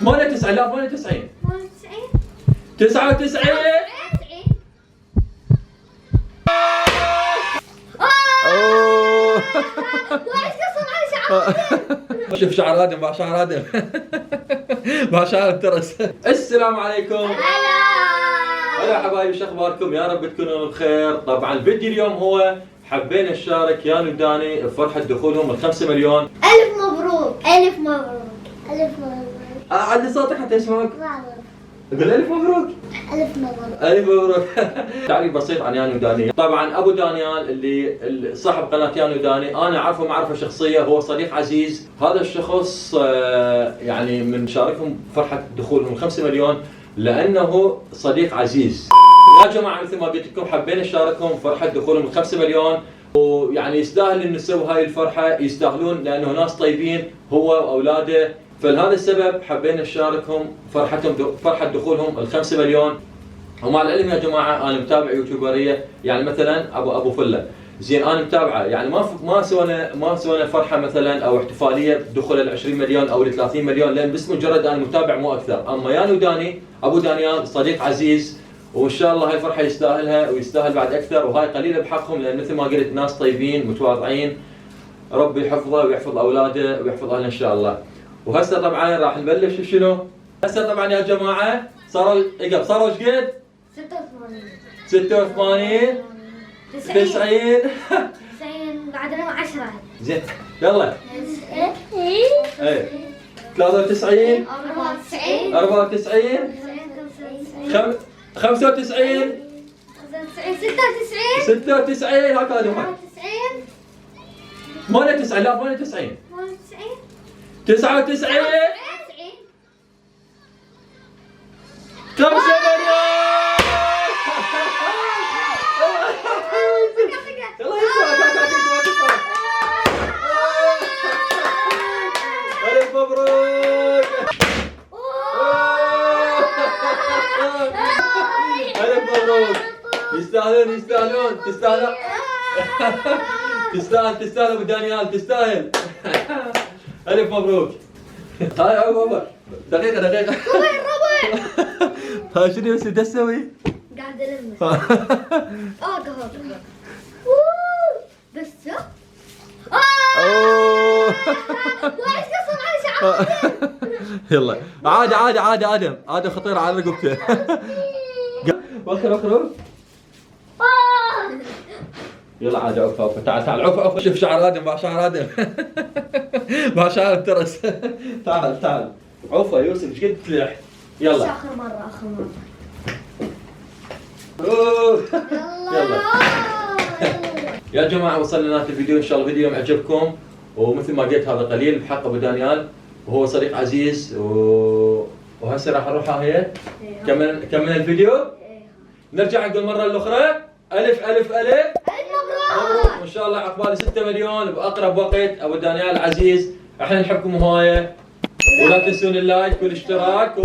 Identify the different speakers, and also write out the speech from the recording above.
Speaker 1: 98 لا 98 99 شوف شعر ادم مع شعر ادم مع شعر الترس. السلام عليكم. هلا حبايبي، شو اخباركم؟ يا رب تكونوا بخير. طبعا الفيديو اليوم هو حبينا نشارك يانو وداني بفرحة دخولهم ال 5 مليون.
Speaker 2: ألف مبروك. ألف مبروك. ألف مبروك.
Speaker 1: علي صوتك حتى يسمعوك. قول ألف مبروك.
Speaker 2: ألف مبروك.
Speaker 1: ألف مبروك. تعريف بسيط عن يانو وداني. طبعا أبو دانيال اللي صاحب قناة يانو وداني أنا أعرفه معرفة شخصية، هو صديق عزيز. هذا الشخص يعني من شاركهم فرحة دخولهم 5 مليون لأنه صديق عزيز. يا جماعة مثل ما قلت لكم حبينا نشاركهم فرحة دخولهم 5 مليون، ويعني يستاهل إنه نسوي هاي الفرحة، يستاهلون لأنه ناس طيبين هو وأولاده. فلهذا السبب حبينا نشاركهم فرحة دخولهم ال 5 مليون. ومع العلم يا جماعة أنا متابع يوتيوبرية، يعني مثلا أبو فلة زين أنا متابعه، يعني ما سوينا فرحة مثلا أو احتفالية بدخول ال 20 مليون أو ال 30 مليون، لأن بس مجرد أنا متابع مو أكثر. أما يانو وداني أبو دانيال صديق عزيز، وإن شاء الله هاي الفرحة يستاهلها ويستاهل بعد أكثر، وهاي قليلة بحقهم لأن مثل ما قلت ناس طيبين متواضعين. ربي يحفظه ويحفظ أولاده ويحفظ أهله إن شاء الله. وهسه طبعا راح نبلش شنو؟ هسه طبعا يا جماعة صاروا ايش قد؟ 86 90
Speaker 2: 90 بعدنا 10.
Speaker 1: زين يلا. ايه 93 94 95 96 هكذا هم. 98 لا 98 99 5 مليون. يلا ألف مبروك. ألف مبروك. يستاهلون تستاهل ابو دانيال، تستاهل. ألف مبروك. هاي عمر دقيقة
Speaker 2: وين ربع؟
Speaker 1: ها شنو بس تسوي؟
Speaker 2: قاعد ألمس. بس وايش قصر على شعرك؟
Speaker 1: يلا عادي ادم خطير على رقبته. وخر يلا عادي عوف تعال عوف شوف شعر ادم مع شعر ادم مع شعر الترس. تعال عوف يوسف ايش قد تلح. يلا
Speaker 2: آخر مرة
Speaker 1: يلا يا جماعة وصلنا لنهاية الفيديو. إن شاء الله الفيديو عجبكم، ومثل ما قلت هذا قليل بحق أبو دانيال وهو صديق عزيز وهسه راح نروح هي كمل الفيديو. نرجع نقول مرة الأخرى ألف مبروك، وإن شاء الله عقبال 6 مليون بأقرب وقت. أبو دانيال العزيز احنا نحبكم هواية، ولا تنسون اللايك والاشتراك